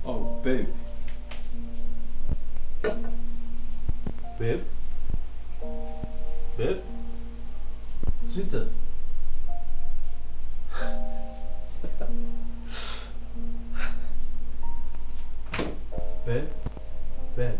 Oh, babe. Babe? Babe? Sweetheart? Babe? Babe?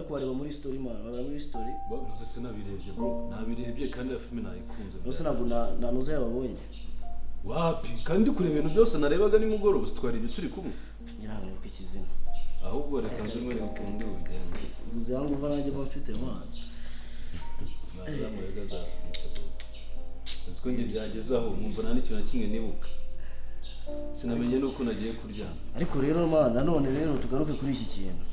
Wareba muri story man, wareba muri story. Bo nose sinabirebye bro, nabirebye kandi ya filme nayikunze. Nose ntabwo nanuze yababonye. Wapi kandi kure ibintu byose narebaga nimugoroba twari ibyo turi kumwe. Ngirango ko ikizina. Ahubwo reka nze mwere kundi ugende. Ubuze hangu uva nanjye bamfite man. Nazamuye gazatwica bro. Uziko ngiye byagezaho mwumva nta n'ikintu kimwe nibuka. Sinamenye nuko nagiye kuryama. Ariko rero man, nanone rero tugaruke kuri iki kintu.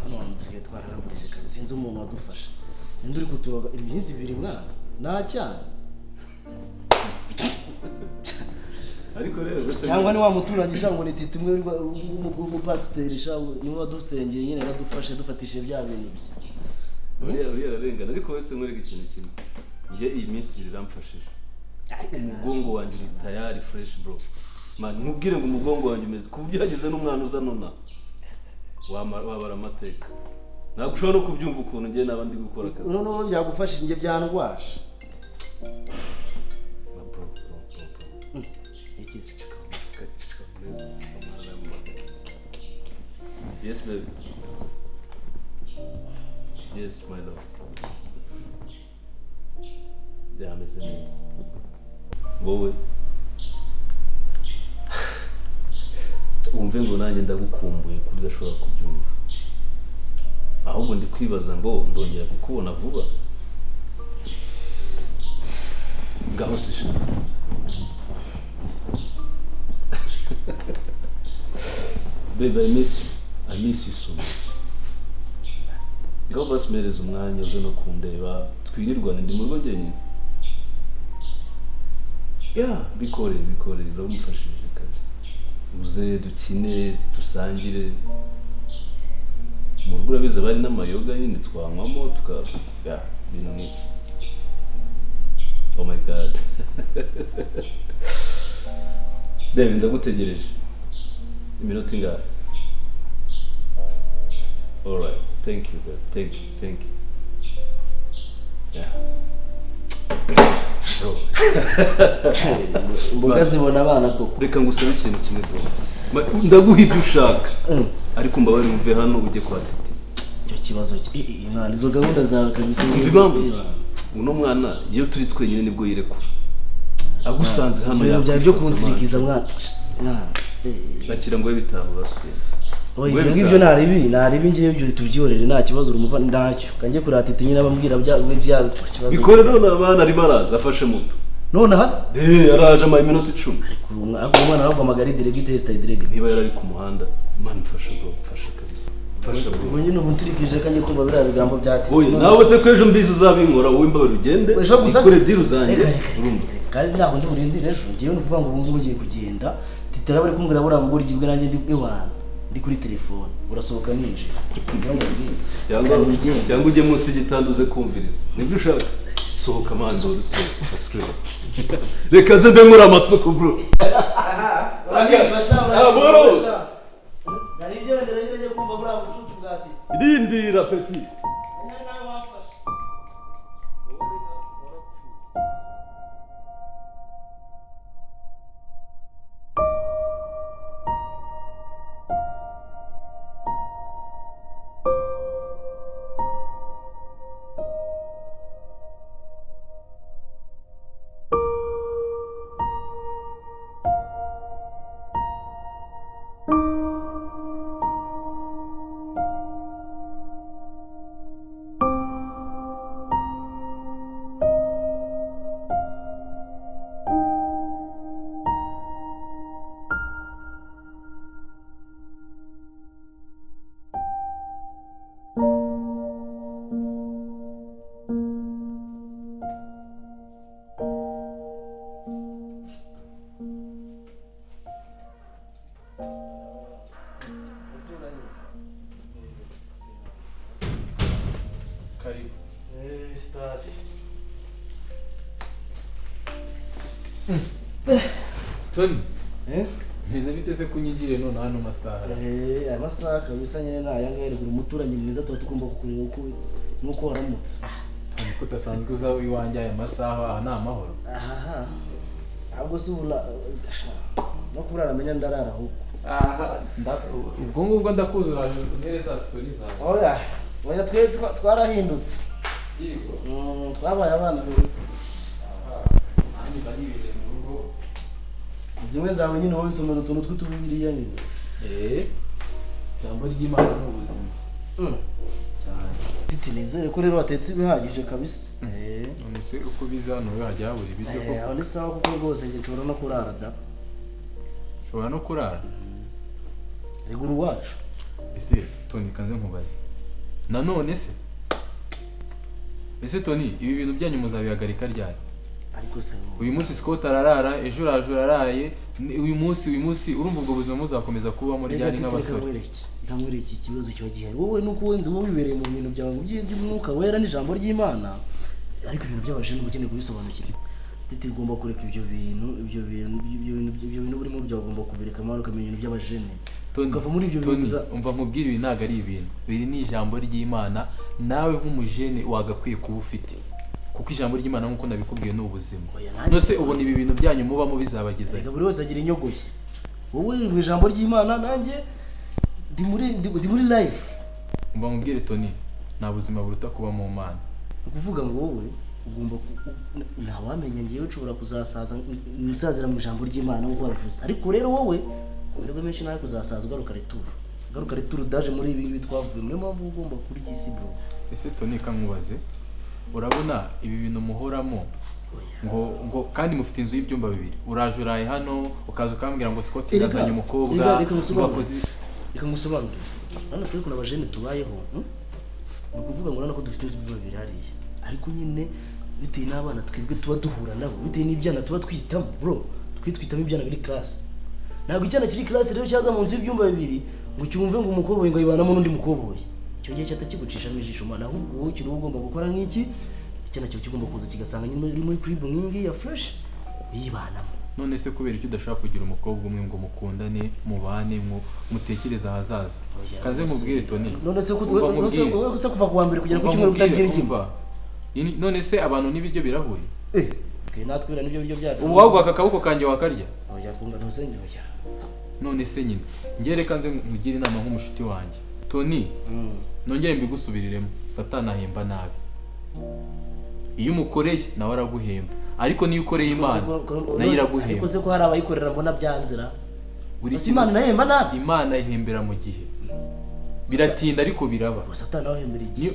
Hano nzigiye twararagurije kabisa sinzi umuntu wadufasha. Ndi uri kutubaga iminsi 2 mwana. Nta cyane. Ariko rero cyangwa ni wa muturage shango ni Titi mwe umupasiteri shawo ni wadusengeye nyine radufashe dufatishe bya bintu bye. Uriya ararengana ariko wese nkwereka ikintu kimwe. Ngiye iyi minsi 2 ramfashije. Umugongo wanjye uri tayari fresh bro. Man nkubwire ngo umugongo wanjye umeze kubyo hageze n'umwana uza nona. Wabara amateka. Ntabwo ushobora no kubyumva ukuntu ngiye nabandi gukora akazi. None byagufasha ngiye byandwasha. Bro. Ikizi chika neza. Yes baby. Yes my love. Ameze neza. Wowe wumve ngo nanjye ndagukumbuye kuri udashobora kubyumva. Ahubwo ndi kwibaza ngo ndongera kukubona vuba. Ngaho sisha. Baby, I miss you so much. Ngaho basimereza umwanya uze no kundeba twirirwane ndi mu rugo njyenyine. Bikore uramufashije kazi. Uze dukine dusangire mu rugo urabize bari n'amayoga nyine twanywamo bintu nk'ibyo. Oh my god. Baby ndagutegereje iminota ingahe? All right, thank you babe, thank you. Mboga zibona abana koko. Reka ngusabe ikintu kimwe bro. Ndaguha ibyo ushaka. Ariko mbabare uve hano ujye kwa Titi. Cyo kibazo imana izo gahunda zawe kabisa ngizo. Uno mwana iyo turi twenyine nibwo yirekura. Agusanze hano yakubye byo kunsirikiza mwana. Nakira ngo bitabo basuye. Oye ngibyo naribi ngiye byo tubyiyorere nta kibazo urumuva ndacyo. Kanjye kuri Titi nyine abambwira bya kibazo. Bikore none abana ari maraza afashe muto. None hasi? Araje ama minute 10. Ariko umwana ahubwo amagari direct test direct. Niba yarari ku muhanda, man mfasha bro, mfasha kabisa. Mfasha bro. Ubu nyine ubunsirikije kanye kumva bira bigambo bya Titi. Oye nawe se kwejo mbizo uzabinkora wowe mbaba rugende. Ikore diri uzanye. kandi ntabwo ndi burindire ejo ngiye no kuvuga ngo ubu ngubu ngiye kugenda titera bari kumbwira buriya bugore igibwe nanjye ndi ewana ndi kuri telefone urasohoka ninjira cyangwa ujye munsi y'igitanda uze kumviriza nibyo ushaka sohoka mani dusohoka reka nze mbe nkora amasuku bro rindira peti Tony, meze bite se kunyigire none hano masaha? Amasaha kabisa nyene naya ngere kuri umuturanyi mwiza tuba tugomba kukureba uko nuko waramutse. Tony ko utasanzwe uza iwanjye aya masaha nta mahoro. Aha. Ahubwo se ubula no kurara menya ndarara ahubwo. Ubwo ngubwo ndakuzura ntere za story zawe. Oya twe twarahindutse. Yego. Twabaye abana beza. Ani bari bire mu rugo. Zimwe zawe nyine wowe isomero utuntu tw'utubibiriya nyine. Jambo ry'Imana n'ubuzima. Titi nizere ko rero watetse ibihagije kabisa. None se uko biza hano hajya habura ibiryo koko. Aho ni sawa kuko rwose nje nshobora no kurara da. Shobora no kurara. Riguru wacu. Ese Tony kanze nkubaze. Nanone se Tony ibi bintu byanyu muzabihagarika ryari? Ariko se uyu munsi Scott ararara ejo urajuraraye uyu munsi urumva ubwo buzima muzakomeza kuba muri ryari nk'abasore. Nkamwere iki kibazo cyo gihari wowe nuko wenda uba wibereye mu bintu byawe by'umwuka wera n'ijambo ry'Imana ariko ibintu by'abajene ukeneye kubisobanukira. Titi ugomba kureka ibyo bintu burimo byagomba kubireka amara ukamenya ibintu by'abajene. Ukava muri ibyo bintu umva mubwira ibi ntago ari ibintu biri ni ijambo ry'Imana nawe nk'umujene wagakwiye kuba ufite kuko ijambo ry'Imana nkuko nabikubwiye n'ubuzima. Nose ubona ibi bintu byanyu muba mu bizabageza. Buri wese agira inyogoye. Wowe mu ijambo ry'Imana nanjye ndi muri life. Umva mubwire Tony nta buzima buruta kuba mu Mana. Ukuvuga ngo wowe ugomba ntawamenya ngiye ushobora kuzasaza nsazira mu ijambo ry'Imana nkuko babivuze. Ariko rero wowe ubwo menshi nawe kuzasaza ugaruka returu daje muri ibi ngibi twavuye muri mpamvu ugomba kuri gisi bro. Ese Tony kankubaze urabona ibi bintu muhoramo ngo kandi mufite inzu y'ibyumba bibiri urajuraye hano ukaza ukambwira ngo Scott yazanye umukobwa reka ngusobanurire hano turi kuna abajene tubayeho ukuvuga ngo ko dufite inzu y'ibyumba bibiri hariya ariko nyine bitewe n'abana twebwe tuba duhura nabo bitewe n'ibyana tuba twitamo bro twitwitamo ibyana biri class ntabwo icyana kiri class rero cyaza mu nzu y'ibyumba bibiri ngo cyumve ngo umukoboyi ngo yibanamo n'undi mukoboyi icyo gihe cyatakibucishamo ijisho mana ahubwo wowe kintu ugomba gukora nk'iki icyana cyo kigomba kuza kigasanga nyine uri muri crib nk'ingi ya fresh yibanamo. None se kubera icyo udashaka kugira umukobwa umwe ngo mukundane mubane mutekereza hazaza kaze mubwire Tony. None se kuva ku wa mbere kugera ku cyumweru kutagira igimba none se abantu n'ibiryo birahuye natwira n'ibyo biryo byacu ubu wagwa akaboko kanjye wakarya kunga ntuzenge none se nyine ngere kanze nkugire inama nk'umushuti wanjye Tony. Nongere mbigusubiriremo Satani ahemba nabi iyo umukoreye nawe araguhemba ariko niyo ukoreye Imana nayo iraguhemba. Ariko se ko hari abayikorera mbona byanzira Imana nahemba nabi. Imana ihembera mu gihe biratinda ariko biraba. Satani ahembera igihe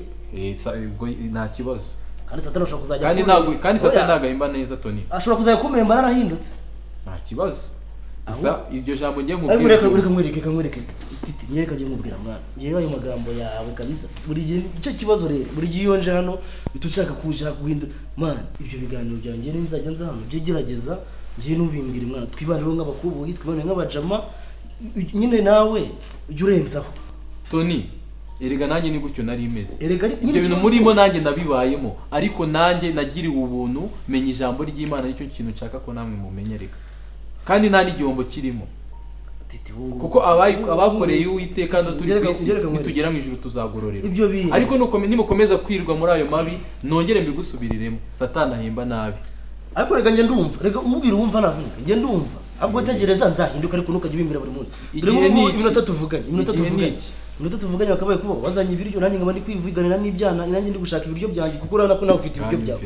nta kibazo kandi Satani ashobora kuzajya kandi Satani ntago ahemba neza Tony. Ashobora kuzajya kumemba narahindutse nta kibazo gusa iryo jambo ngiye ariko nkubwira reka nkwereke Titi nyereka ngiye nkubwira mwana ngiye ayo magambo yawe kabisa buri gihe icyo kibazo rero buri gihe iyo nje hano bitushaka kuja guhindura man ibyo biganiro byanjye nzajya nza hano byegerageza ngiye nubimbwira mwana twibaniro nk'abakobwa twibaniro nk'abajama nyine nawe ujye urenzaho Tony erega nanjye ni gutyo nari imeze erega ibyo bintu murimo nanjye nabibayemo ariko nanjye nagiriwe ubuntu menya ijambo ry'Imana nicyo kintu nshaka ko namwe mumenyereka kandi nta n'igihombo kirimo kuko abakoreye Uwiteka nzo turi kwisi nitugera mu ijuru tuzagororera ariko nimukomeza kwirwa muri ayo mabi nongere mbigusubiriremo Satani ahimba nabi ariko rega nge ndumva rega umubwira wumva navuga nge ndumva ahubwo tegereza nzahinduka ariko ntukajya ubimbira buri munsi iminota tuvuganye bakabaye kuba wazanye ibiryo nanjye nkaba ndi kwivuganira n'ibyana nanjye ndi gushaka ibiryo byanjye kuko urabona ko nawe ufite ibiryo byawe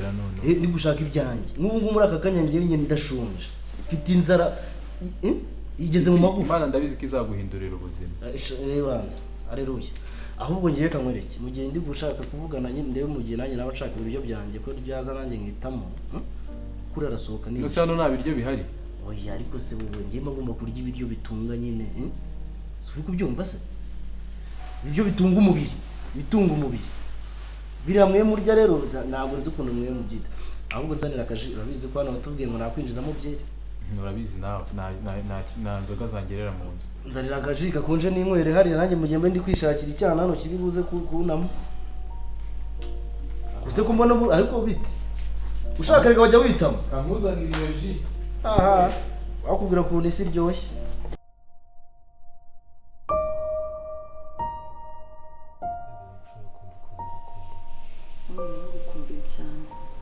ndi gushaka ibyanjye n'ubu muri aka kanya ngewe nyine ndashonje mfite inzara igeze mu magufa Imana ndabizi ko izaguhindurira ubuzima aleluya ahubwo ngiye kankwereke mu gihe ndi gushaka kuvugana nyine ndebe mu gihe nanjye naba nshaka ibiryo byanjye ko byaza nanjye nkitamo kuri arasohoka nini gusa hano nta biryo bihari oya ariko se wowe ngiye ngomba kurya ibiryo bitunga nyine uri kubyumva se ibiryo bitunga umubiri biriya mwe murya rero ntabwo nzi ukuntu mwe mubyita ahubwo nzanira akaji urabizi ko hano batubwiye ngo nakwinjizamo byeri urabizi nawe nta nzoga zangerera mu nzu nzanira akaji gakonje n'inywere hariya nanjye mu gihe mbe ndi kwishakira icyana hano kiri buze kunamo use ko mbona ariko bite ushaka reka bajya witamo kamuzanira iyo ji aha wakubwira ukuntu isi iryoshye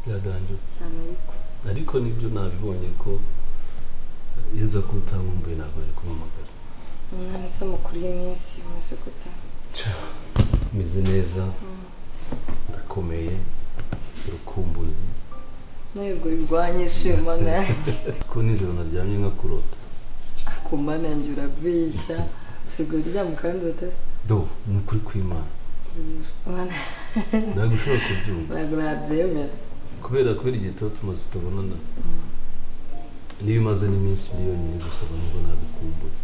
byaganjye ariko nibyo nabibonye ko iyo uza kutamwumbuye ntabwo ari kumamagara umwana se mukuru y'iminsi umeze gute meze neza ndakomeye urukumbuzi ntabwo birwanye shimana ko nijoro naryamye nka kurota ku mana yanjye urabeshya usigaye uryama kandi udateze do ni ukuri kw'Imana ntabwo ushobora kubyumva ntabwo nabyemera kubera igihe tuba tumaze tutabonana niba imaze n'iminsi miliyoni gusa nubwo nagukumbuye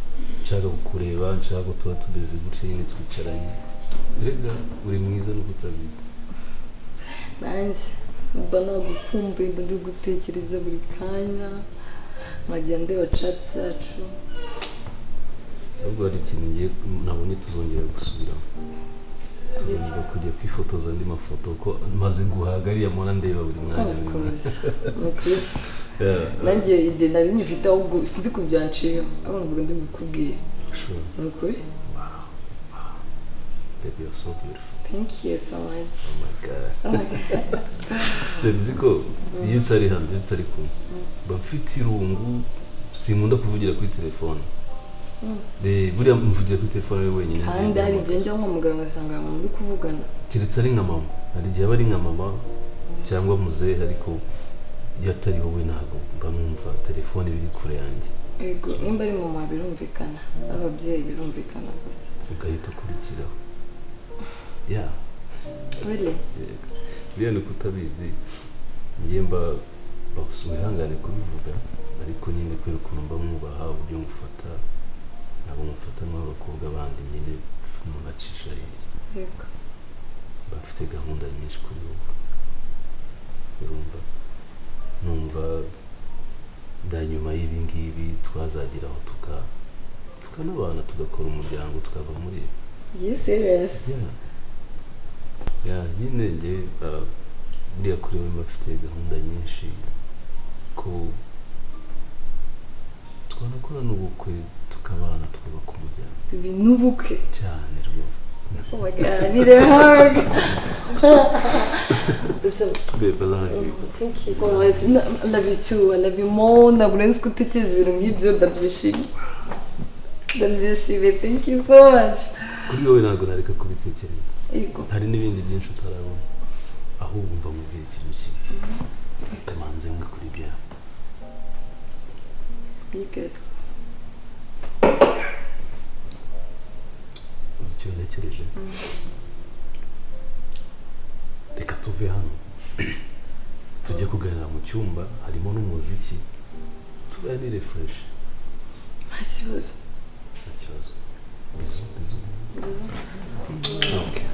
nshaka kukureba nshaka ko tuba tudeze gutya nyine twicaranye rega uri mwiza nuko utabizi nanjye mba nagukumbuye mba ndi gutekereza buri kanya nkajya ndeba chatsi yacu ahubwo hari ikintu ngiye nabonye tuzongera gusubiramo tuzongera kujya kwifotoza andi mafoto ko maze guhaga ariya mpora ndeba buri mwanya nanjye ide nari nyifite ahubwo sinzi kubyanciyeho ahubwo mvuga ndi bukubwire ni ukuri baby you're so beautiful thank you so much oh my god bizi ko iyo utari hano iyo utari kumwe mba mfite irungu sinkunda kuvugira kuri telefone buriya mvugira kuri telefone we wenyine kandi hari igihe njya nkumugara ngasanga abantu muri kuvugana keretse ari nka mama hari igihe aba ari nka mama cyangwa muzehe ariko iyo atari wowe ntabwo mba numva telefone biri kure yanjye yego nimba ari mama birumvikana ababyeyi birumvikana gusa ugahita ukurikiraho ya really biriya ni kutabizi ngiye mba wihangane kubivuga ariko nyine kubera ukuntu mba mwubaha uburyo mufata ntabwo mufata nk'abakobwa bandi nyine umuntu acisha hirya yego bafite gahunda nyinshi kuri wowe urumva numva da nyuma y'ibi ngibi twazageraho tukanabana tugakora umuryango tukava muri you serious ya nyine njye buriya kuri we bafite gahunda nyinshi ko twanakora n'ubukwe tukabana tukubaka umuryango ibi n'ubukwe cyane rwose oh my god I need a hug babe I love you thank you so much I love you too I love you more ntabwo nzi ko utekereza ibintu nk'ibyo ndabyishimiye thank you so much kuri wowe ntabwo nareka kubitekereza yego hari n'ibindi byinshi utarabona ahubwo mva mubwira ikintu kimwe kamanze mwe kuri bya be good uzi icyo ntekereje reka tuve hano tujye kuganira mu cyumba harimo n'umuziki tuganire fresh kibazo. Ikibazo. Okay.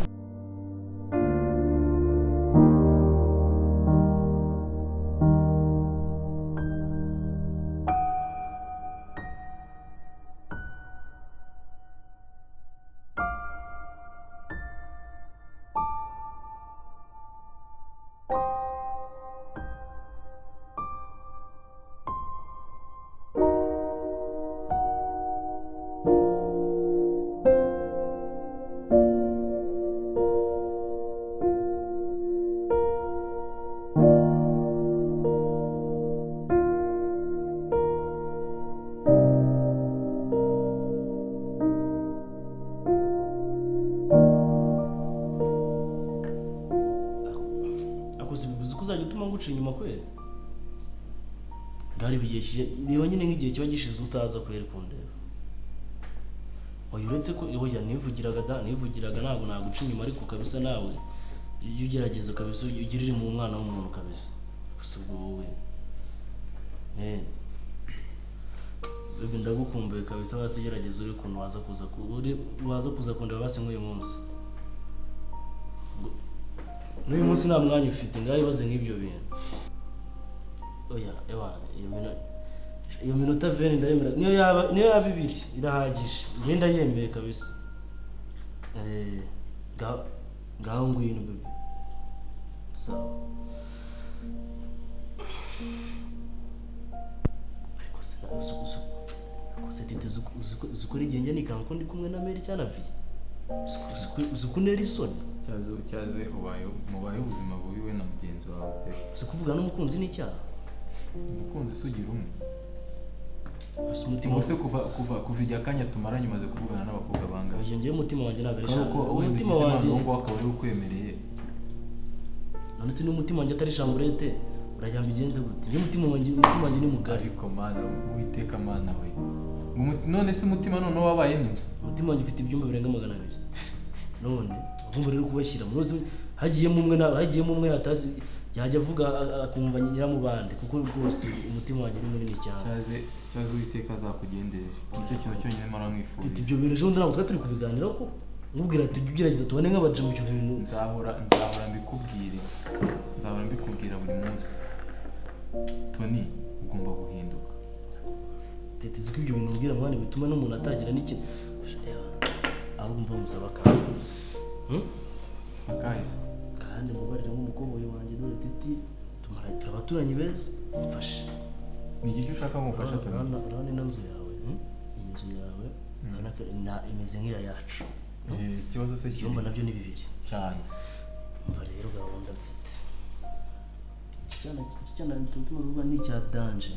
uzajya utuma nguca inyuma kwera ngari bigiye niba nyine nk'igihe kiba gishize utaza kwera kundeba uretse ko oya nivugiraga ntabwo naguca inyuma ariko kabisa nawe iyo ugerageza kabisa ugirire mu mwana w'umuntu kabisa gusa ubwo wowe bebe ndagukumbuye kabisa basi gerageza uri kuntu waza kuza kundeba basi nk'uyu munsi n'uyu munsi nta mwanya ufite ngaho ibaze nk'ibyo bintu oya iyo minota 20 ndayemera niyo yaba 2 irahagije ngenda yembeye kabisa ngaho ngwino bebe sawa ariko se Titi zukora igenge nikanga ko ndi kumwe na Mary cyane avi zukunera isoni cyaze mubaye ubuzima bubi we na mugenzi wawe se kuvuga n'umukunzi n'icyaha umukunzi sugira umwe umutima se kuva ijya kanya tumaranye umaze kuvugana n'abakobwa bangahe oya ngiye umutima wanjye ntabwo ari shambo umutima wanjye ngo akaba ari ukwemereye none se n'umutima wanjye atari shamburete urajya mbigenze gute ngiye umutima wanjye ni mugari ariko mana Uwiteka mana we none se umutima none wabaye n'inzu umutima wanjye ufite ibyumba birenga 200 none ngumva rero kubashyira mu ruzi hagiyemo umwe atasi yajya avuga akumva nyiramubande kuko rwose umutima wanjye ni munini cyane cyaze Uwiteka azakugendere nicyo kintu cyonyine mara nkwifuza Titi ibyo bintu ejo ntabwo turi kubiganiraho ko nkubwira ati ugerageza tubone nk'abaje mu cyo bintu nzahora mbikubwira buri munsi Tony ugomba guhinduka Titi zuko ibyo bintu ubwira mwana bituma n'umuntu atagira n'iki aho umva musaba kandi akahise kandi mubarira nk'umukoboyi wanjye dore Titi turabaturanyi beza mfashe ni iki ushaka ngufasha Tony urabona inzu yawe inzu yawe imeze nk'ira yacu ikibazo se cyumba nabyo ni bibiri cyane mva rero gahunda mfite icyana tutuma ruba ni cya danger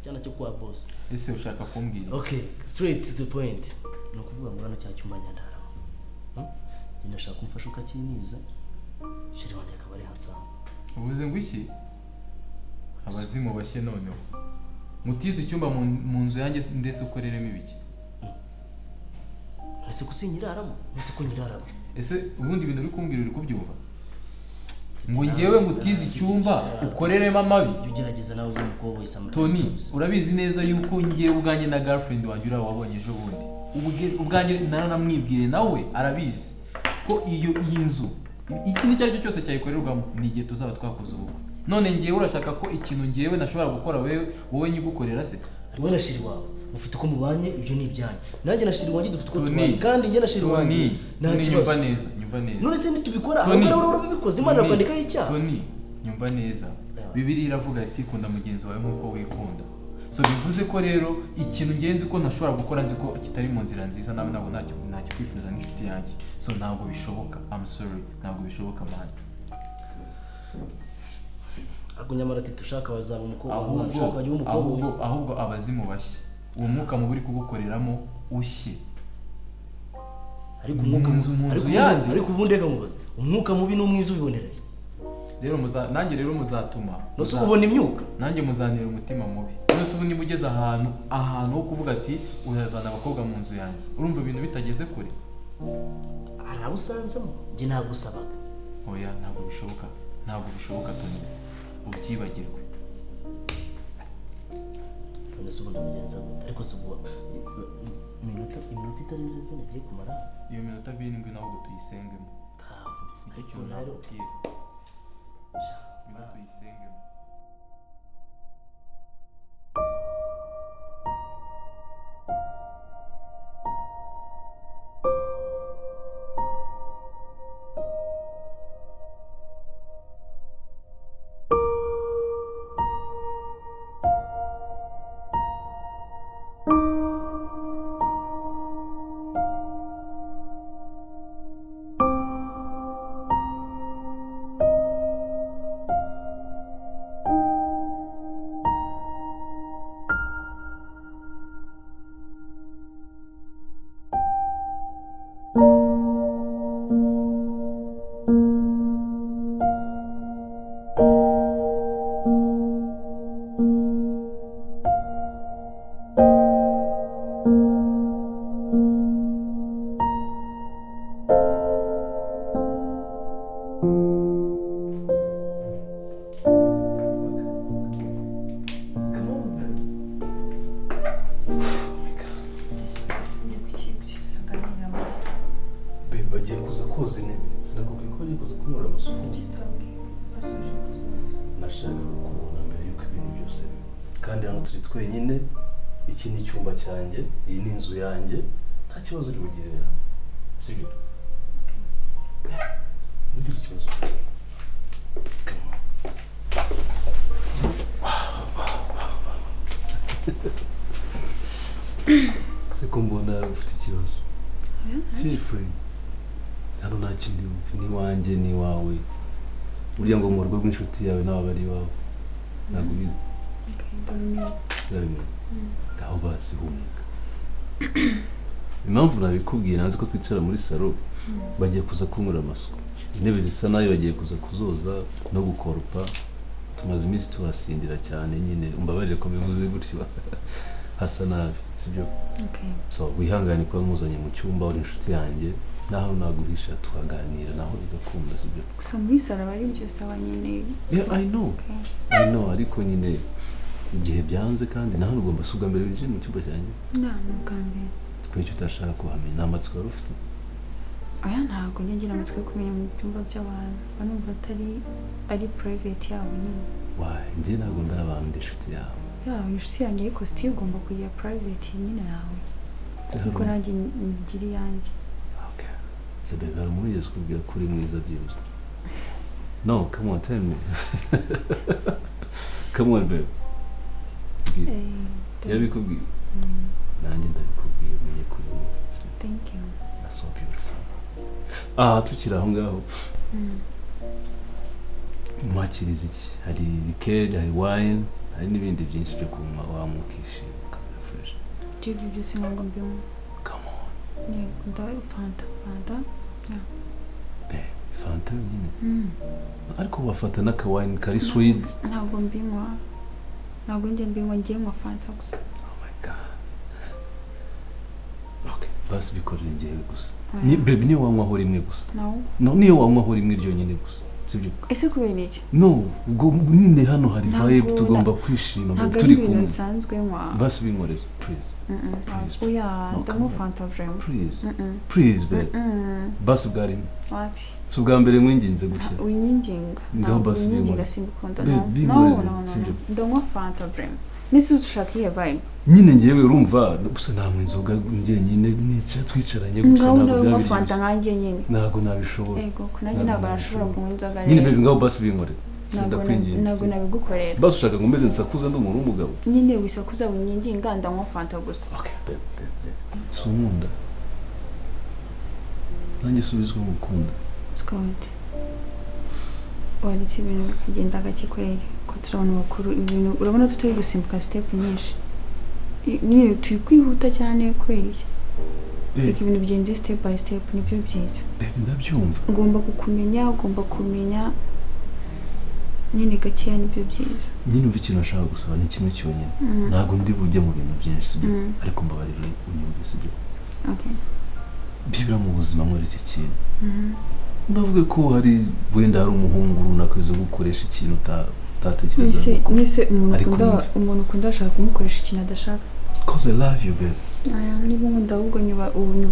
cyana cyo kwa boss ese ushaka kumbwira okay straight to the point no kuvuga ngo rana cya cyumba nyandara ndashaka kumfasha ukakiniza shiri wanjye akaba ari hanze uvuze ngo iki abazimu bashye noneho mutize icyumba mu nzu yanjye ndetse ukoreremo ibiki ese kusinyiraramo ese kunyiraramo ese ubundi ibintu uri kumbwira uri kubyumva ngo ngewe ngutize icyumba ukoreremo amabi ugerageza nawe umukobwa isama Tony urabizi neza yuko ngewe ubwanjye na girlfriend wanjye ura wabonye ejo bundi ubwanjye naramwibwire nawe arabizi ko iyi nzu ikintu icyo ari cyo cyose cyayikorerwamo ni igihe tuzaba twakoze ubukwe none ngewe urashaka ko ikintu ngewe nashobora gukora wowe nyigukorera se wowe na shiri wawe ufite uko mubanye ibyo ni ibyanyu nanjye na shiri wanjye dufite uko tubanye kandi njye na shiri wanjye nta kibazo nyumva neza none se nitubikora ahora bibikoze Imana yakwandikaho icyaha Tony nyumva neza Bibiliya iravuga ati kunda mugenzi wawe nk'uko wikunda so bivuze ko rero ikintu ngenzi ko ntashobora gukora nzi ko kitari mu nzira nziza nawe ntabwo ntacyo kwifuza n'inshuti yanjye so ntabwo bishoboka I'm sorry ntabwo bishoboka man agunyamara ati tushaka bazaba umukobwa ahubwo abazimu bashye uwo mwuka mubi uri kugukoreramo ushye ariko umwuka yandi ariko ubundi reka mubaze umwuka mubi n'umwiza ubibonereye rero nanjye rero muzatuma no se ubona imyuka nanjye muzanira umutima mubi nose ubu nimugeze ahantu ho kuvuga ati urazana abakobwa mu nzu yanjye urumva ibintu bitageze kure arabusanzemo njye nagusabaga oya ntabwo bishoboka Tony ubyibagirwe none se ubundi abigenza gute ariko se ubu iminota itarenze 20 agiye kumara iyo minota 7 nahubwo tuyisengemo icyo kintu nababwira niba tuyisengemo bagiye kuza koza intebe sinakubwiye ko bagiye kuza kunywera amasuku nashakaga kubona mbere y'uko ibintu byose biba kandi hano turi twenyine iki ni icyumba cyanjye iyi ni inzu yanjye nta kibazo uri bugirire hano sibyo ntugire ikibazo se ko mbona ufite ikibazo feel free hano nta kindi ni wanjye ni wawe burya ngo mu rugo rw'inshuti yawe nawe bari iwawe ntabwo ubizi ngaho basi humeka impamvu nabikubwiye nzi ko twicara muri salo bagiye kuza kunywera amasuku intebe zisa nayo bagiye kuza kuzoza no gukoropa tumaze iminsi tuhasindira cyane nyine umbabarire ko bivuze gutyo hasa nabi sibyo so wihangane kuba muzanye mu cyumba uri inshuti yanjye naho nagurisha tukaganira naho bigakunda sibyo gusa muri salo bari byose abanyine I know ariko nyine igihe byanze kandi naho ugomba suga mbere winjire mu cyumba cyanjye n'ubwambere twicyo utashaka kuhamenya n'amatsiko wari ufite aya ntabwo ngira amatsiko yo kumenya mu byumba by'abantu banumva ari private yabo nyine njye ntabwo ndi abantu ndi inshuti yawe inshuti yanjye ariko still ugomba kugira private nyine yawe kuko nanjye ngira iyanjye se bebe hari umuntu yigeze kubwira ko uri mwiza byibuze no come on tell me come on babe yarabikubwiye nanjye ndabikubwiye umenye ko uri mwiza thank you that's so beautiful tukiri aho ngaho mwakiriza iki hari likeri hari wine hari n'ibindi byinshi byo kunywa wanywa ukishima ukamera fresh ibyo byose ntabwo mbinywa come on fanta fanta nyine ariko wafata n'akawine kari sweet ntabwo mbinywa ngiye nywa fanta gusa oh my god okay basi bikorera njyewe gusa ni baby niyo wanywaho rimwe gusa no niyo wanywaho rimwe ryo nyine gusa sibyo ese kubera iki no ubwo nyine hano hari vibe tugomba kwishima turi kumwe nsanzwe nywa basi binkorera please oya ndanywa fanta vraiment please babe basi bwari wapi si ubwa mbere mwinginze gutya unyinginga ngaho basi binkorera simbikunda no ndanywa fanta vraiment nisi ushaka iyo vibe nyine ngewe urumva gusa nta inzoga njyenyine twicaranye gusa ntabwo byabije fanta nkanjye nyine ntabwo nabishobora yego kunanjye ntabwo nashobora kunywa inzoga nyine baby ngaho basi binkorera ndakwinginze ntabwo nabigukorera basi ushaka ngo mbeze nsakuza ndi umuntu w'umugabo nyine wisakuza bunyinginga ndanywa fanta gusa okay so nkunda nanjye subizwa mu gukunda Scott wari ibintu bikagenda gake kweri ko turabona bakuru ibintu urabona tutari gusimbuka step nyinshi nyine turi kwihuta cyane kweri ibintu bigenda step by step nibyo byiza ndabyumva ugomba kumenya nyine gakeya nibyo byiza nyine umva ikintu nashaka gusaba ni kimwe cyonyine ntabwo ndi bujye mu bintu byinshi sibyo ariko mbabarire unyumve sibyo bibira mu buzima muri iki kintu ndavuga ko hari wenda hari umuhungu runaka uzi gukoresha ikintu utatekereza nise ariko umuntu ukunda ashaka kumukoresha ikintu adashaka cause I love you babe. aya niba nkunda ahubwo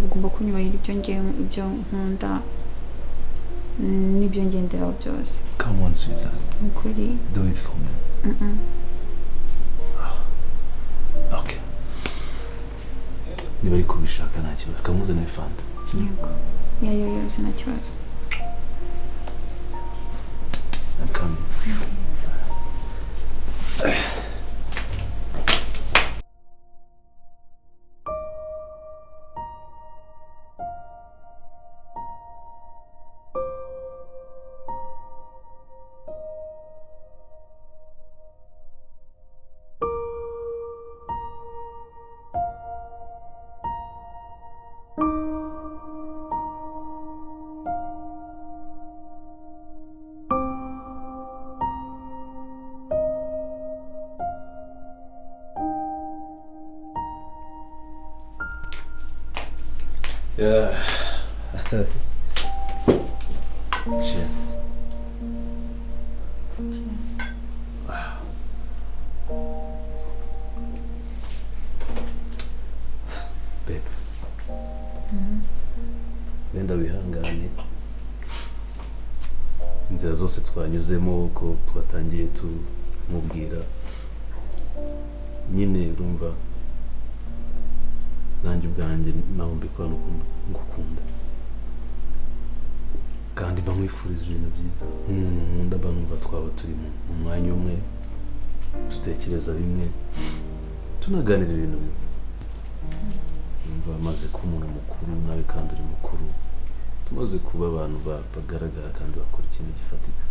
ugomba kunyubahira ibyo nkunda n'ibyo ngenderaho byose. Come on sweetheart, ukuri do it for me. Okay, niba ari kubishaka nta kibazo kamuzanire fanta. yego yayo yose nta kibazo. I'm coming. Yeah. Cheers. Wow. Babe. Wenda wihangane. Inzira zose twanyuzemo ko twatangiye tumubwira. Nyine urumva nanjye ubwanjye naho mbikora ngukunda kandi mba nkwifuriza ibintu byiza nk'umuntu nkunda mba numva twaba turi mu mwanya umwe dutekereza bimwe tunaganira ibintu bimwe numva maze kuba umuntu mukuru nawe kandi uri mukuru tumaze kuba abantu bagaragara kandi bakora ikintu gifatika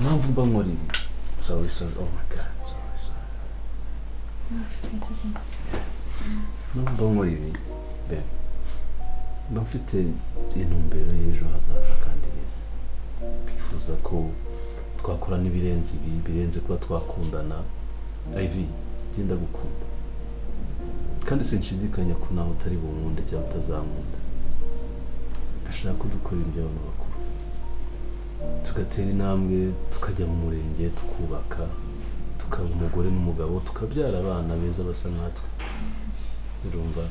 mpamvu mba nkora ibi sorry oh my god numva nkora ibi babe mba mfite intumbero y'ejo hazaza kandi heza twifuza ko twakora n'ibirenze ibi birenze kuba twakundana ivi genda gukunda kandi sinshidikanya ko nawe utari bunkunde cyangwa utazankunda ndashaka ko dukora ibyo abantu bakuru tugatera intambwe tukajya mu murenge tukubaka tukaba umugore n'umugabo tukabyara abana beza basa nkatwe urumva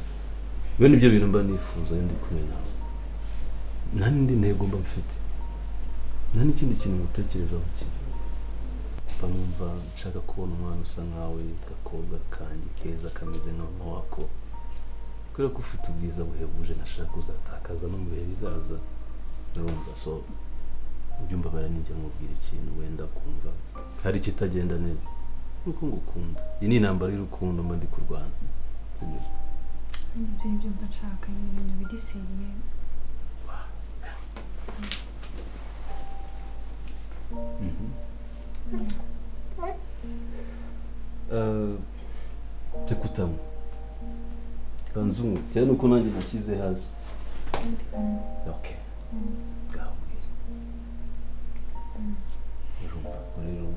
bene ibyo bintu mba nifuza ndi kumwe nawe nta n'indi ntego mba mfite nta n'ikindi kintu ngutekerezaho kibi mba numva nshaka kubona umwana usa nkawe gakobwa kanjye keza kameze nka mama wako kubera ko ufite ubwiza buhebuje nashaka uzatakaza no mu bihe bizaza urumva so ubyumva bara ninjye mubwira ikintu wenda kumva hari ikitagenda neza nuko ngukunda iyi ni intambara y'urukundo mba ndi kurwana sibyo ibyo mba nshaka ni ibintu biri seriye. Tekutamu kanzungu cyane uko nanjye nashyize hasi. Okay. Gahunda. Rero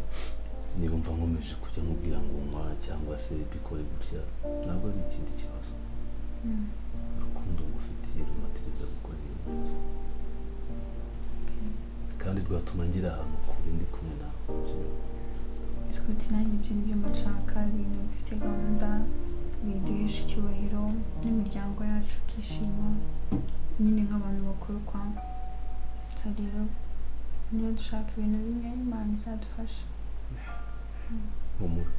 niba mva nkomeje kujya mubwira ngo mwa cyangwa se bikore gutya ntabwo ari ikindi kibazo. Urukundo ngufitiye rumatiriza gukora ibintu byose kandi rwatuma ngira ahantu kure ndi kumwe nawe. Scott nanjye ibyo nibyo nshaka ibintu bifite gahunda biduhesha icyubahiro n'imiryango yacu ikishima nyine nk'abantu bakuru kwa rero niyo dushaka ibintu bimwe Imana izadufasha. Humura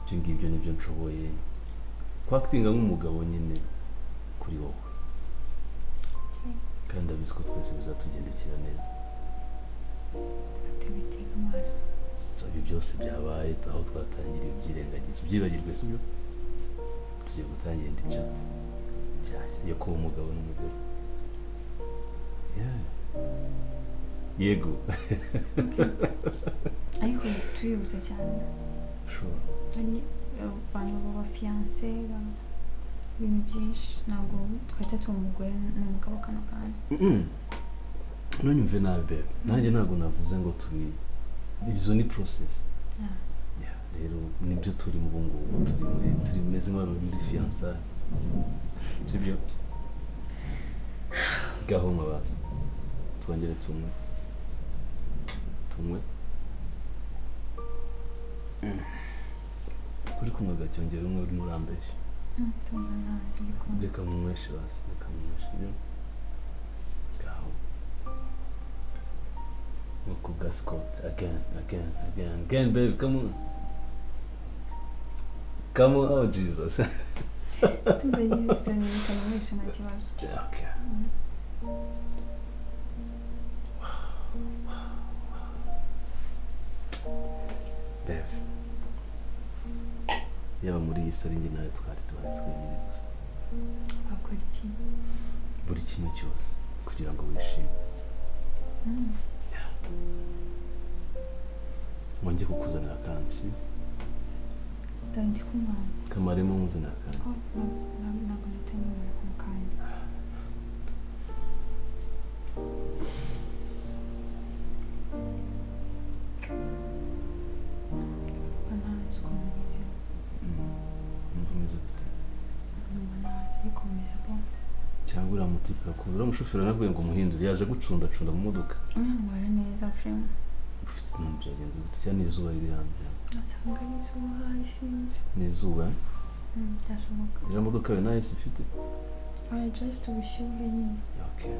ibyo ngibyo nibyo nshoboye kwakitinga nk'umugabo nyine kuri wowe kandi abizi ko twese bizatugendekera neza tubitega amaso. Ibi byose byabaye aho twatangiriye ubyirengagiza ubyibagirwe sibyo tugiye gutangira indi chat yo kuba umugabo n'umugore. Yego ariko tuyibuze cyane abantu baba fiancé ibintu byinshi ntabwo twahita tuba umugore n'umugabo kano kanya. Ntunyumve nabi babe nanjye ntabwo navuze ngo turi izo ni process. Rero nibyo turi mu bungubu turi meze nk'abantu muri fiançailles sibyo gahunda baza twongere tumwe tunywe kuri kumwe gacyongera umwe urimo urambeshya reka munyweshe basi reka munyweshe yo gaho Muku Scott again baby come on oh Jesus tubayizi isoni bikanywesha nta kibazo okay baby yaba muri iyi sari njye nawe twari twenyine gusa akora iki buri kimwe cyose kugira ngo wishime mwongeye kukuzanira kandi si ndi kumwana kamaremo muzanira kandi ntabwo natemerewe kumukanya ntazi uko mumeze numva umeze gute numva ntazi ariko meze bo cyangwa uriya mutipe akunda uriya mushoferi nabwiye ngo umuhindure yaje gucundacunda mu modoka mwari neza prema ufite ibintu byagenze gute cyane n'izuba riri hanze asanga ari izuba hari sinzi n'izuba byashoboka iriya modoka yawe nta esi ifite oya just ubushyuhe nyine okay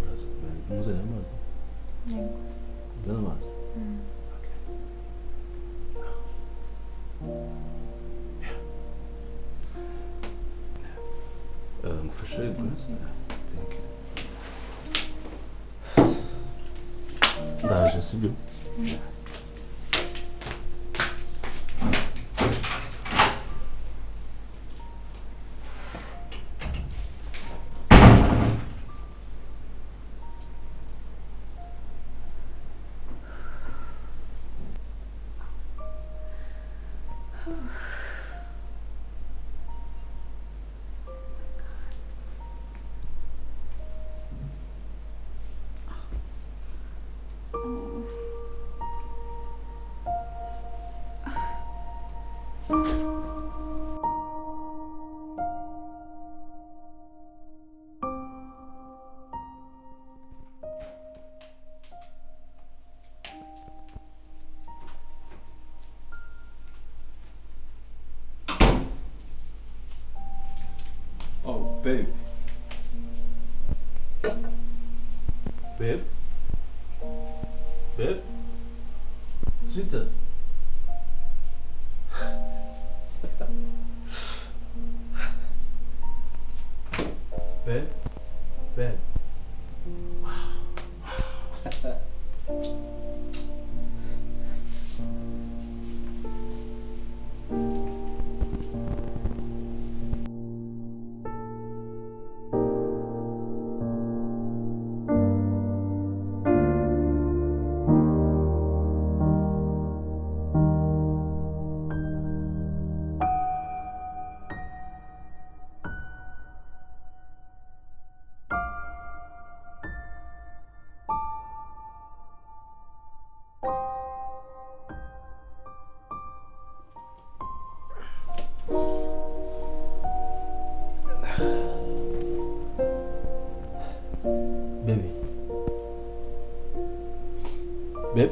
uraza umuzanira amazi yego uzana amazi ngufashe thank you ndaje sibyo Oh, babe. Babe? Babe? Sweetheart? Babe? Babe? Baby. Babe?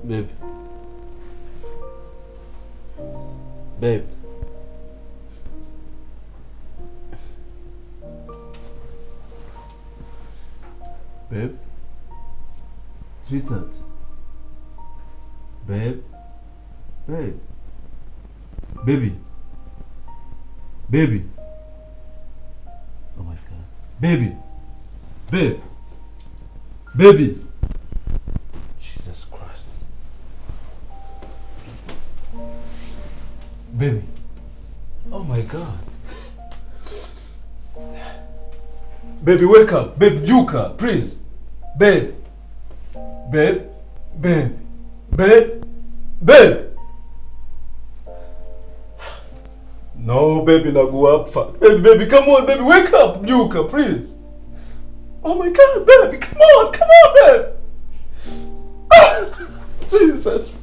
Babe. Babe. Babe? Sweetheart? Babe? Babe? Baby? Baby? Oh my God. Baby! Babe! Baby! Jesus Christ. Baby! Oh my God. Baby, wake up! Babe, Yuka, please! Babe! Babe! Babe! Babe! Babe! No, baby, now go up. Baby, come on, baby, wake up, Yuka, please. Oh my God, baby, come on, babe. Ah, Jesus.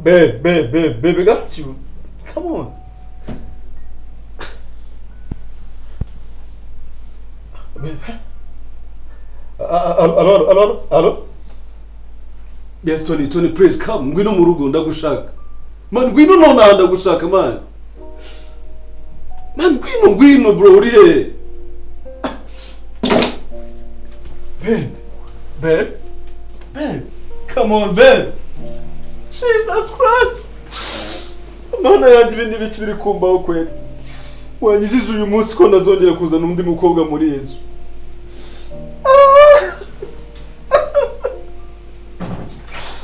Babe, I got you. Come on. Hello? Yes, Tony, please come. Ngwino mu rugo ndagushaka. Man, ngwino nonaha ndagushaka, man. Man, ngwino bro, uri he? Babe. Come on, babe. Jesus Christ. Mana yanjye ibindi biki biri kumbaho kweli. Wanyizize uyu munsi ko nazongera kuzana undi mukobwa muri iyi nzu.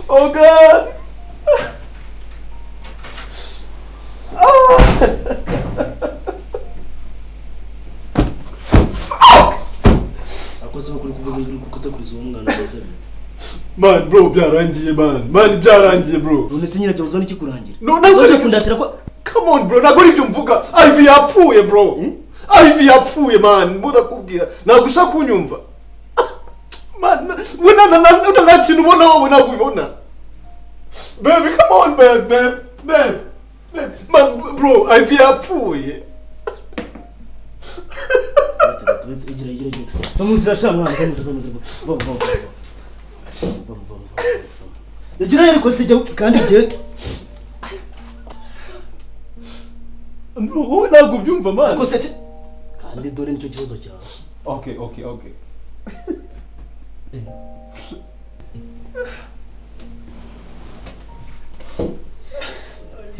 Oh God. Akoze bakuri kuvuza nduri kukoza kuri zo umwana neza. Man bro, byarangiye man. Man byarangiye bro. None se nyina byabuze n'iki kurangira. Soje kundatira ko come on bro, nagora ibyo mvuga. Ivy yapfuye bro. Ivy yapfuye man. Mbona kubwira. Nagushaka kunyumva. Man, wena nta kintu ubona wowe nagubibona. Baby, come on babe. Man bro, Ivy yapfuye. Let's igira. Bamuzira sha mwana bamuzira. Bom. Igira ariko sijya kandi je. Bro, wowe ntabwo byumva man. Ariko se kandi dore nicyo kibazo cyawe. Okay.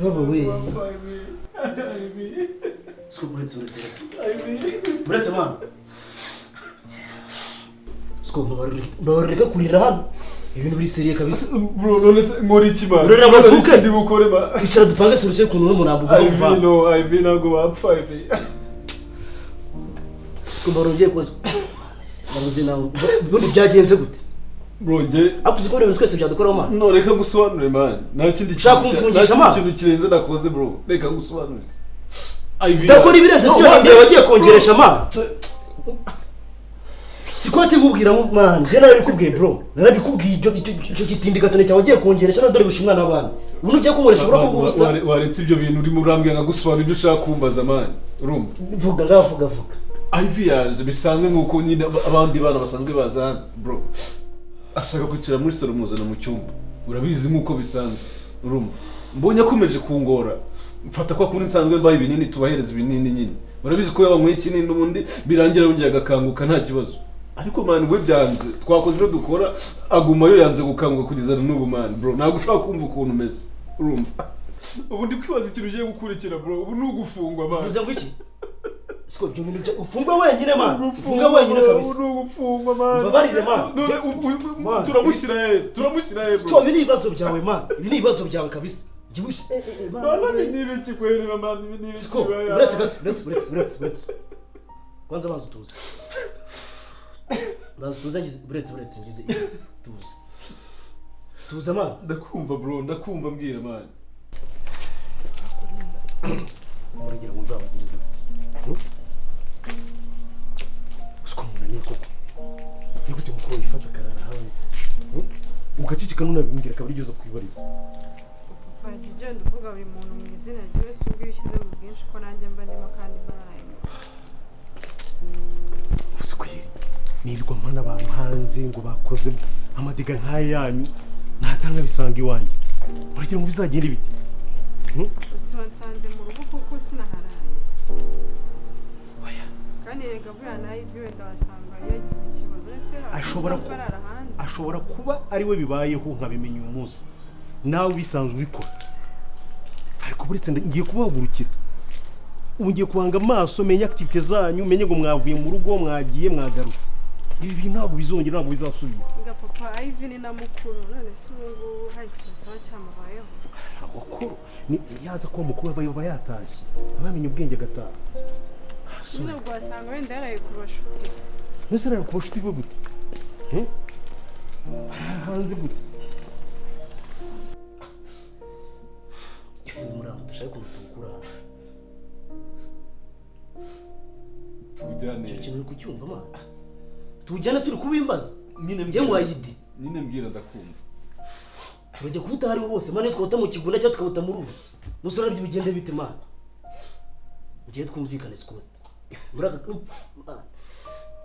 Yaba we. Buretse man. Mbabarira kurira hano. Ibintu biri seriye kabisa. Bro, none nkora iki man? Urera bavuke. Ndi bukore man. Icara dupange solution kuntu n'umurambo kuva. Ivy ntabwo bapfa Ivy. Mbarongiye kuza. Nabuze nawe. Ubundi byagenze gute? Bro, nge akuze ko ibintu twese byadukoraho man. No, reka gusobanure man. Nta kindi kintu kirenze nakoze bro. Reka gusobanure. Ivy. Dakora ibirenze si yo ndiye wagiye kongeresha man. Sikote kubwira man, je narabikubwiye bro. Narabikubwiye icyo gitindigasane cyawe wagiye kongeresha na dore bushimwana n'abana. Ubu ugiye kunkoresha bro ko gusa. Waretse ibyo bintu uri murambye ngagusobanura ibyo ushaka kumbaza man. Urumva? Vuga. Ivy yaje bisanzwe nkuko nyine abandi bana basanzwe bazana bro. Ashaka kwicara muri salo muzana mu cyumba. Urabizi nkuko bisanzwe. Urumva? Mbonye akomeje kungora. Mfata kwa kundi nsanzwe mbaye ibinini tubahereza ibinini nyine. Urabizi ko yaba nkwiye kinini n'ubundi birangira yongeye agakanguka nta kibazo. Ariko man we byanze twakoze ibyo dukora aguma yo yanze gukanguka kugeza n'ubu man bro ntabwo ushaka kumva ukuntu umeze urumva ubundi kwibaza ikintu ugiye gukurikira bro ubu n'ugufungwa man uvuze ngo iki siko byo bintu ufungwa wenyine man ufungwa wenyine kabisa ubu n'ugufungwa man babarire man turamushyira heza bro ibi ni ibibazo byawe man ibi ni ibibazo byawe kabisa man niba kikwera man niba kikwera let's kwanza banza tuze Tuza buretse ngize tuza man ndakumva bro ndakumva mbwira man uragira ngo nzabagenza usikomuna niko nigute mukuru ifata karara hanze ukacicika nunabingira kabiri byo kwibariza Padi je nduvuga buri muntu mu izina ryo se ubwo yishyize mu bwinshi ko nanjye mba ndimo kandi barayemo usikwiri nirwa mpana abantu hanze ngo bakoze amadiga nk'ayanyu ntatanga bisanga iwanjye uragira ngo bizagenda ibiti gusa wansanze mu rugo kuko sinaharaye oya kandi yega buriya nayo ibyo wenda wasanga yagize ikibazo ese ashobora kuba ari we bibayeho nkabimenya uyu munsi nawe bisanzwe ubikora ariko buretse ngiye kubahagurukira ubu ngiye kubanga amaso menye activite zanyu menye ngo mwavuye mu rugo mwagiye mwagarutse ibi bintu ntabwo bizongera ntabwo bizasubira nga papa Ivy ni na mukuru none se ubu hari ikintu cyaba cyamubayeho mukuru ni yaza kuba mukuru aba yatashye bamenye ubwenge agataha nyine ubwo wasanga wenda yaraye ku bashuti nese yaraye ku bashuti be gute hanze gute Muraho dushaka kumutukura tujyane cyo kintu kucyumva ma tujyane suri kubimbaza nyine njye mwayidi nyine mbwira ndakumva turajya kubuta hariho hose mane twota mu kiguna cyangwa tukabuta mu ruzi musore byo bigende bite mana ngiye twumvikane Scott muraga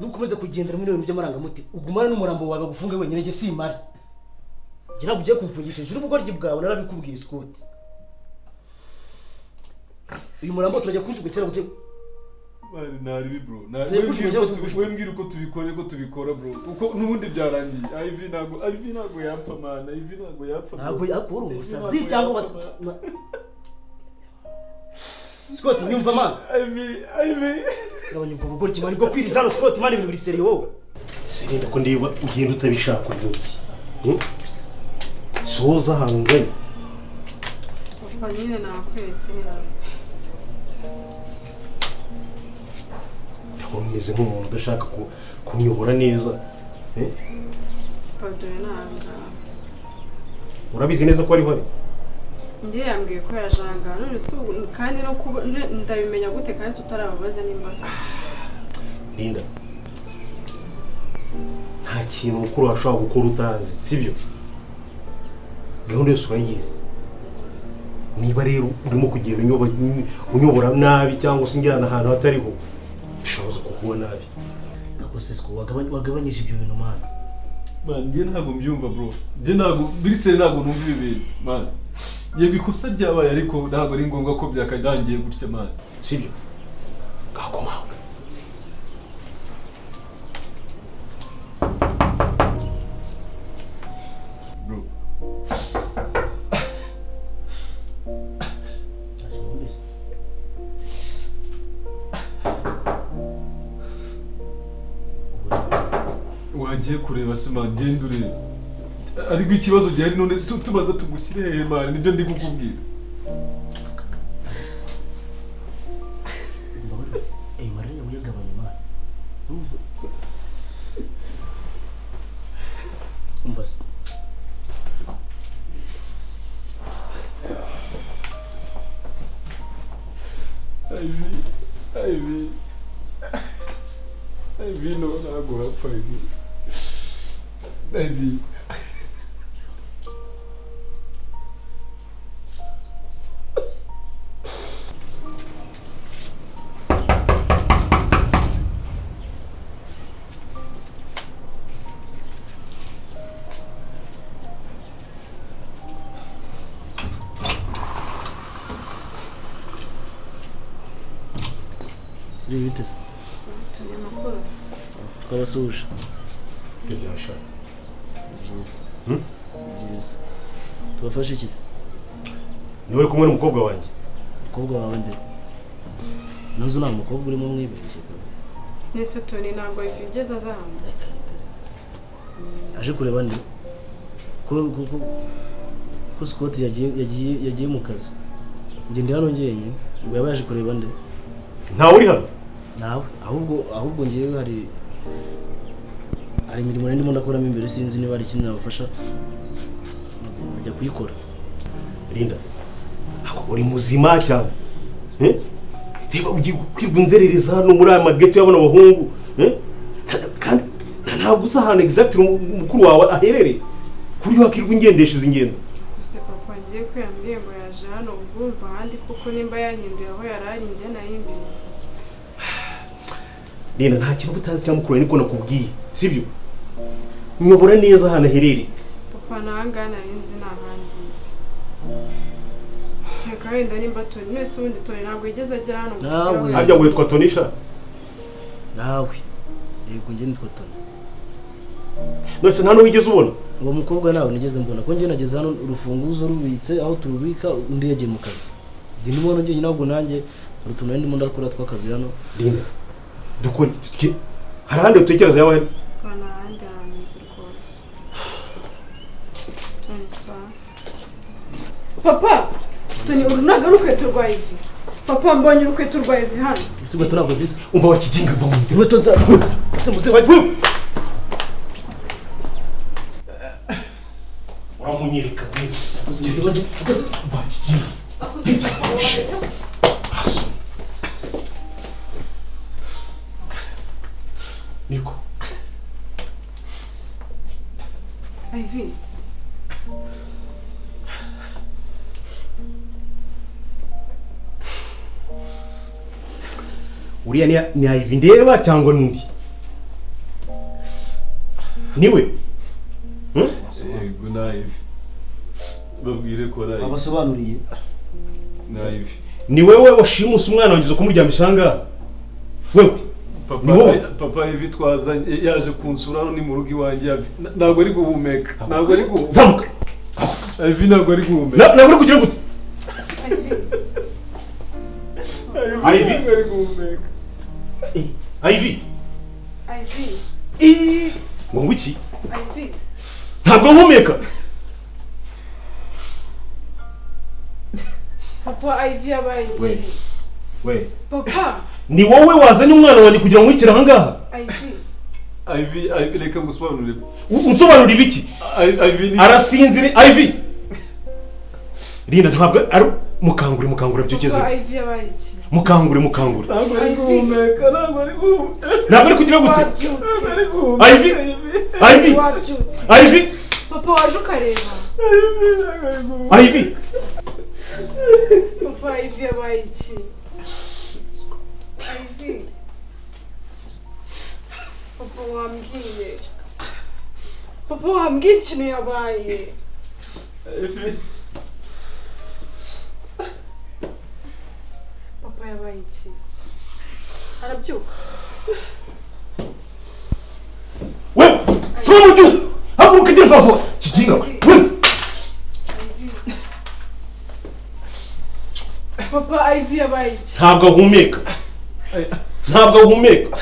nukomeza kugendera muri ibintu by'amarangamutima ugumana n'umurambo wawe gufunga wenyine nge simari nge ntabwo ugiye kumfungisha ijuru ubugoryi bwawe narabikubwiye Scott uyu murambo turajya kujugutsira gute nari bro wembwira uko tubikora bro uko nubundi byarangiye Ivy ntago yapfa mana Ivy ntago yapfa ntago yakora umusazi cyangwa Scott nyumva man Ivy gabanya ubwo bugoryi kimani bwo kwiriza hano Scott man ibintu biri seri wowe sirinda ko ndeba ugenda utabishaka n'iki soza hanze papa nyine nakweretse ni nawe umeze nk'umuntu udashaka kunyobora neza padre nanga urabizi neza ko ari bari ngiye yambwiye ko yajanga none se kandi no kuba ndabimenya gute kandi tutarababaza nimba Linda nta kintu mukuru washobora gukora utazi sibyo gahunda yose urayizi niba rero urimo kugenda unyobora nabi cyangwa se unjyana ahantu hatariho bishoboza kukuba nabi nako Sisco wagabanyije ibyo bintu mana njye ntabwo mbyumva bro njye ntabwo birise ntabwo numva ibintu man yego ikosa ryabaye ariko ntabwo ari ngombwa ko byakadangiye gutya man sibyo gakomaho bro wagiye kureba sima genda ureba ariko ikibazo gihari none se tumaze tugushyire hehe man nibyo ndi kukubwira Mariya uyagabanya man umva se Ivy no ntabwo hapfa Ivy bite turi makuru twabasuje byasha byiza tubafashe iki niwe kumwe n'umukobwa wanjye umukobwa wawe nde nazo nta mukobwa urimo mwibeshye nese toni ntabwo yigeze azahamba aje kureba nde ko Scott yagiye mu kazi njye ndi hano njyenyine ubwo yaba yaje kureba nde ntawe uri hano nawe ahubwo ngewe hari imirimo nari ndimo ndakoramo imbere sinzi niba hari ikintu nabafasha najya kuyikora Linda uri muzima cyane reba ugiye kwirwa inzerereza hano muri aya mageto y'abana abahungu kandi ntabwo usa ahantu exactly umukuru wawe aherereye kuri wakirwa ingendesha izi ngendo gusa papa ngiye ko yambwiye ngo yaje hano ubwumva ahandi kuko nimba yahinduye aho yari ari njye nari mbizi Linda nta kintu utazi cyangwa mukuru niko nakubwiye sibyo nyobora neza ahantu aherereye papa nahanga nari nzi n'ahandi nzi reka wenda nimba toni wese ubundi toni ntabwo yigeze agera hano Nawe. harya ngo witwa Tonisha nawe yego njye nitwa Toni nose nta n'uwigeze ubona uwo mukobwa nawe nigeze mbona ko njye nageze hano urufunguzo rubitse aho turubika undi yagiye mu kazi ndi ndimo njye ntabwo nanjye hari utuntu ndimo ndakora tw'akazi hano Linda dukore hari ahandi utekereza yawe bana ahandi hantu nzi rwose toni sawa papa toni uru ntabwo ari urukweto rwa Ivy papa mbonye urukweto rwa Ivy hano ese inkweto ntabwo zisa umva wakiginga va mu nzira inkweto za ese muze wagiye uramunyereka usize wagiye ukoze wakiginga niko Ivy uriya ni Ivi ndeba cyangwa nundi niwe yego na Ivi babwire ko na Ivi abasobanuriye na Ivi ni wewe washimusa umwana wangize kumuryamisha ngaha wewe papa Ivi twazanye yaje kunsura hano ni mu rugo iwanjye ntabwo ari guhumeka ntabwo ari guhumeka zamuka Ivi ntabwo ari guhumeka ntabwo ari kugira gute Ivi ntabwo ari guhumeka Ivi ngo ngwiki Ivi ntabwo nkumeka papa Ivi yabaye iki we papa ni wowe wazanye umwana wanjye kugira ngo wikire aha ngaha Ivi reka ngusobanurire unsobanurira ibiki arasinzire Ivi Linda ntabwo ari mukangure byugeze papa Ivi yabaye iki mukangure ntabwo ari guhumeka ntabwo ari kugira gute wabyutse Ivi wabyutse Ivi papa waje ukareba Ivi papa Ivi yabaye iki Ivi papa wambwiye ikintu yabaye papa yabaye iki arabyuka wewe soma mu gihugu haguruka igira vuba kiginga wewe papa Ivi yabaye iki ntabwo ahumeka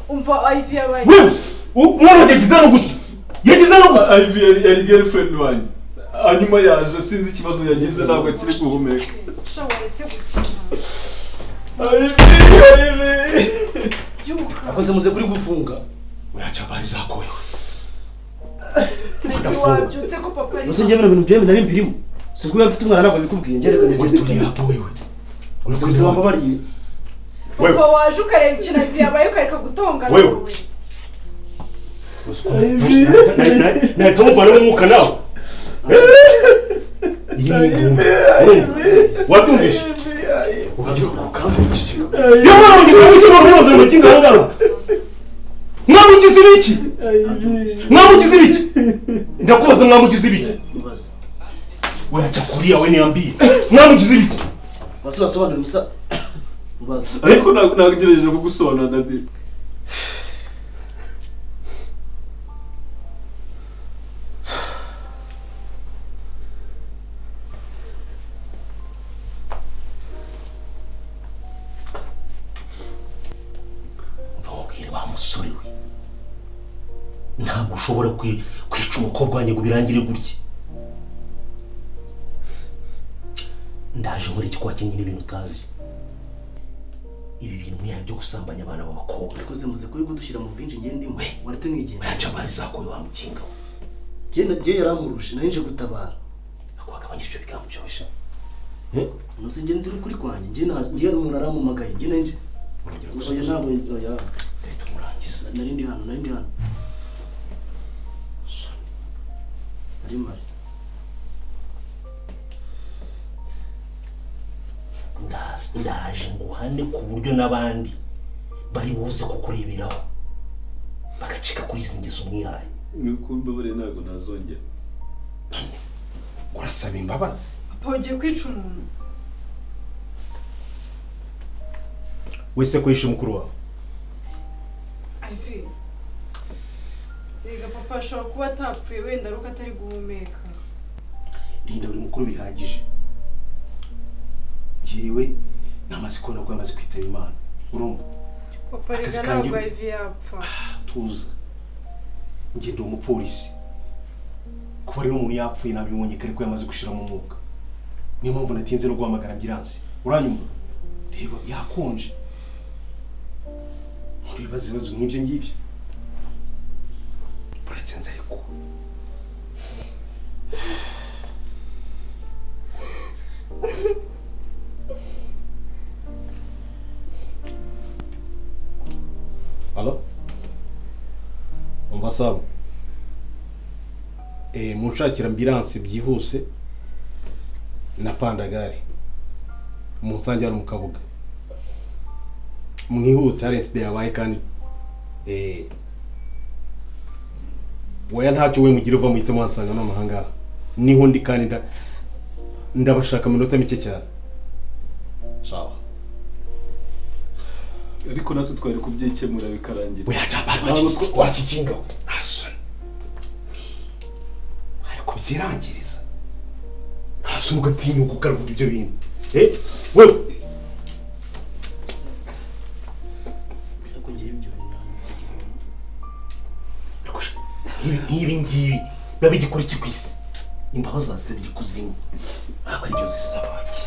umva Ivi yabaye wewe umwana yagize no gusa Ivi yari girlfriend wanjye hanyuma yaje sinzi ikibazo yagize ntabwo kiri guhumeka shawaretse gukina Ivi byuka akoze muze kuri gufunga uyaca bari zakoye Ivi wabyutse ko papa ari Nose njye bintu byeme nari mbirimo sinkuye afite umwana ntabwo bikubwiye ngereka wewe turi hapo wewe umusabisi wambabariye papa waje ukareba ikintu Ivi yabaye ukareka gutongana wewe nahita muvana n'umwuka nawe iyi ni ingumbi watumvishe uburyo bukangura igiciro iyo mwana wanjye kuri gushyira umuyobozi mu kinga aha ngaha mwamugize ibiki ndakubaza mwamugize ibiki weacha kulia we niambie mwamugize ibiki wasobanura musa ubaza ariko nagerageje kugusobanura dadi musore we ntabwo ushobora kwica umukobwa wanjye ngo birangire gutya ndaje muri iki kwakinye n'ibintu utazi ibi bintu mwihaye byo gusambanya abana b'abakobwa arikoze muze kuri gudushyira mu bwinshi ngiye ndimo waretse nigenda yaca bari zakoye wa mukinga ngiye yaramurushe narinje gutabara akwagabanya ibyo bigambo byosha nose ngiye nzira ukuri kwanjye ngiye umuntu aramumagaye ngiye nanje oya ntabwo oya leta murangiza narindi hano nari mari ndaje nguhane ku buryo n'abandi bari buze kukureberaho bagacika kuri izi ngeso umwihaye nukumbe bure ntabwo nazongera urasaba imbabazi papa ugiye kwica umuntu wese kwishe mukuru wawe Ivi rega papa ashobora kuba atapfuye wenda aruko atari guhumeka Linda uri mukuru bihagije yewe namaze kubona ko yamaze kwitaba Imana urumva papa rega ntabwo Ivi yapfa tuza njye ndi umupolisi kuba rero umuntu yapfuye nabibonye kare ko yamaze gushira mu mwuka niyo mpamvu natinze no guhamagara ambilansi uranyumva reba yakonje ibibazo nk'ibyo ngibyo uretse nzi ariko Alo? Umva sawa. Munshakira ambilansi byihuse na pandagare. Musange hano mu Kabuga. mwihute hari inside yabaye kandi waya ntacyo we mugira uva muhitamo wansanga no mahanga niho ndi kandi ndabashaka minota mike cyane sawa ariko natwe twari kubyikemura bikarangira oya jabara wakikinga hasoni ariko byirangiriza hasoni ugatinyuka ukaravuga ibyo bintu wewe nk'ibi biba bigikora iki ku isi imbaho zasebye ikuzimu ntabwo ari byo zisabaki